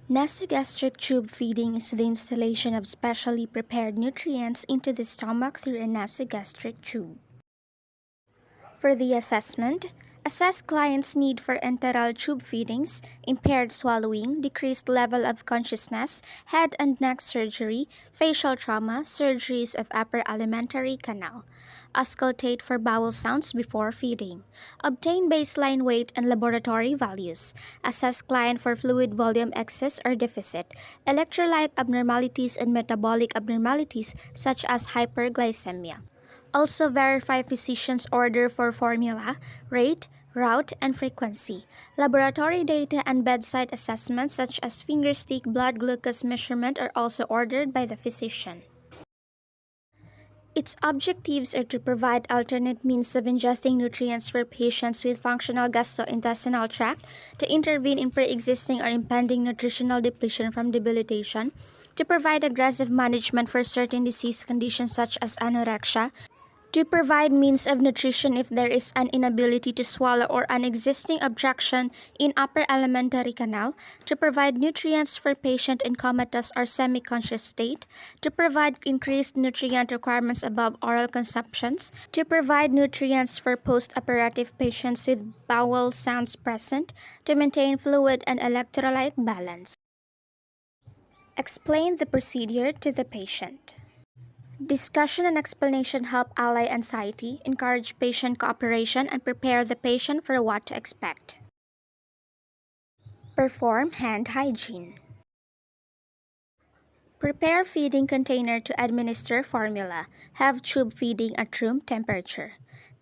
Nasogastric tube feeding is the installation of specially prepared nutrients into the stomach through a nasogastric tube. For the assessment, assess client's need for enteral tube feedings, impaired swallowing, decreased level of consciousness, head and neck surgery, facial trauma, surgeries of upper alimentary canal. Auscultate for bowel sounds before feeding. Obtain baseline weight and laboratory values. Assess client for fluid volume excess or deficit, electrolyte abnormalities and metabolic abnormalities such as hyperglycemia. Also verify physician's order for formula, rate, route, and frequency. Laboratory data and bedside assessments such as fingerstick blood glucose measurement are also ordered by the physician. Its objectives are to provide alternate means of ingesting nutrients for patients with functional gastrointestinal tract, to intervene in pre-existing or impending nutritional depletion from debilitation, to provide aggressive management for certain disease conditions such as anorexia, to provide means of nutrition if there is an inability to swallow or an existing obstruction in upper alimentary canal, to provide nutrients for patient in comatose or semi-conscious state, to provide increased nutrient requirements above oral consumptions, to provide nutrients for post-operative patients with bowel sounds present, to maintain fluid and electrolyte balance. Explain the procedure to the patient. Discussion and explanation help allay anxiety, encourage patient cooperation, and prepare the patient for what to expect. Perform hand hygiene. Prepare feeding container to administer formula. Have tube feeding at room temperature.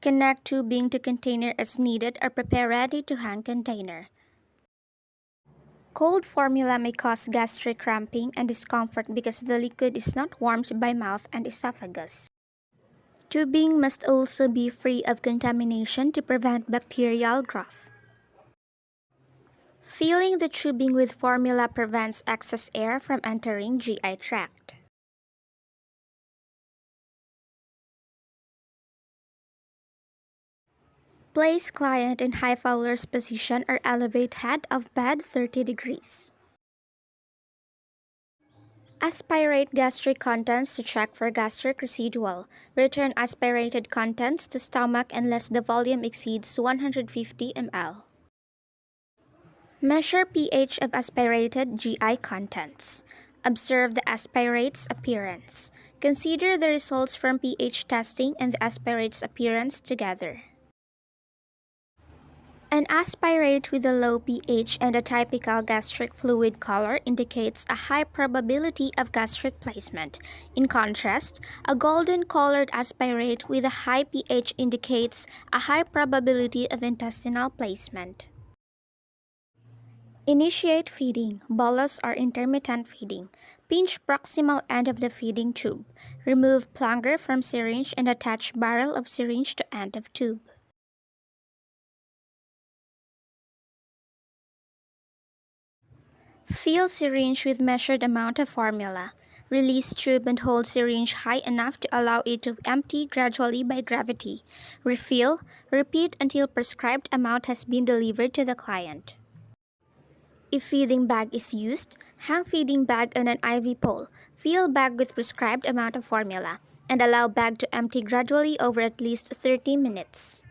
Connect tubing to container as needed or prepare ready-to-hand container. Cold formula may cause gastric cramping and discomfort because the liquid is not warmed by mouth and esophagus. Tubing must also be free of contamination to prevent bacterial growth. Filling the tubing with formula prevents excess air from entering GI tract. Place client in high Fowler's position or elevate head of bed 30 degrees. Aspirate gastric contents to check for gastric residual. Return aspirated contents to stomach unless the volume exceeds 150 ml. Measure pH of aspirated GI contents. Observe the aspirate's appearance. Consider the results from pH testing and the aspirate's appearance together. An aspirate with a low pH and a typical gastric fluid color indicates a high probability of gastric placement. In contrast, a golden-colored aspirate with a high pH indicates a high probability of intestinal placement. Initiate feeding, bolus or intermittent feeding. Pinch proximal end of the feeding tube. Remove plunger from syringe and attach barrel of syringe to end of tube. Fill syringe with measured amount of formula. Release tube and hold syringe high enough to allow it to empty gradually by gravity. Refill. Repeat until prescribed amount has been delivered to the client. If feeding bag is used, hang feeding bag on an IV pole. Fill bag with prescribed amount of formula and allow bag to empty gradually over at least 30 minutes.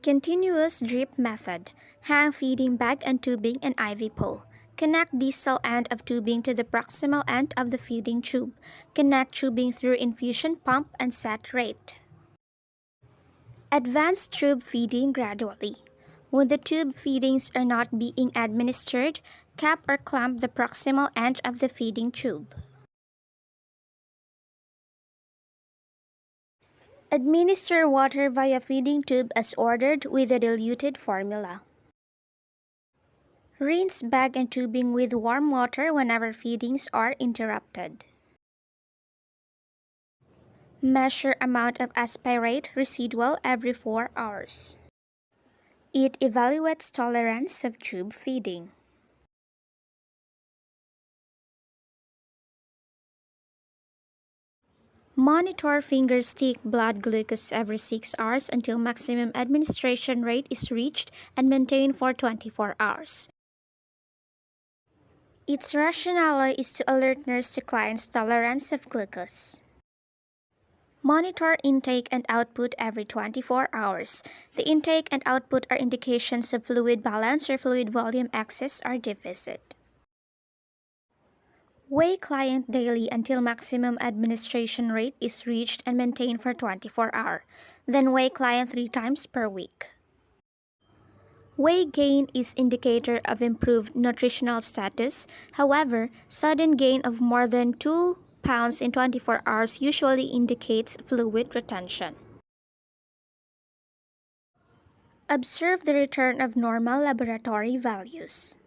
Continuous drip method. Hang feeding bag and tubing and IV pole. Connect distal end of tubing to the proximal end of the feeding tube. Connect tubing through infusion pump and set rate. Advance tube feeding gradually. When the tube feedings are not being administered, cap or clamp the proximal end of the feeding tube. Administer water via feeding tube as ordered with a diluted formula. Rinse bag and tubing with warm water whenever feedings are interrupted. Measure amount of aspirate residual every 4 hours. It evaluates tolerance of tube feeding. Monitor finger stick blood glucose every 6 hours until maximum administration rate is reached and maintain for 24 hours. Its rationale is to alert nurse to client's tolerance of glucose. Monitor intake and output every 24 hours. The intake and output are indications of fluid balance or fluid volume excess or deficit. Weigh client daily until maximum administration rate is reached and maintained for 24 hours. Then weigh client 3 times per week. Weight gain is indicator of improved nutritional status. However, sudden gain of more than 2 pounds in 24 hours usually indicates fluid retention. Observe the return of normal laboratory values.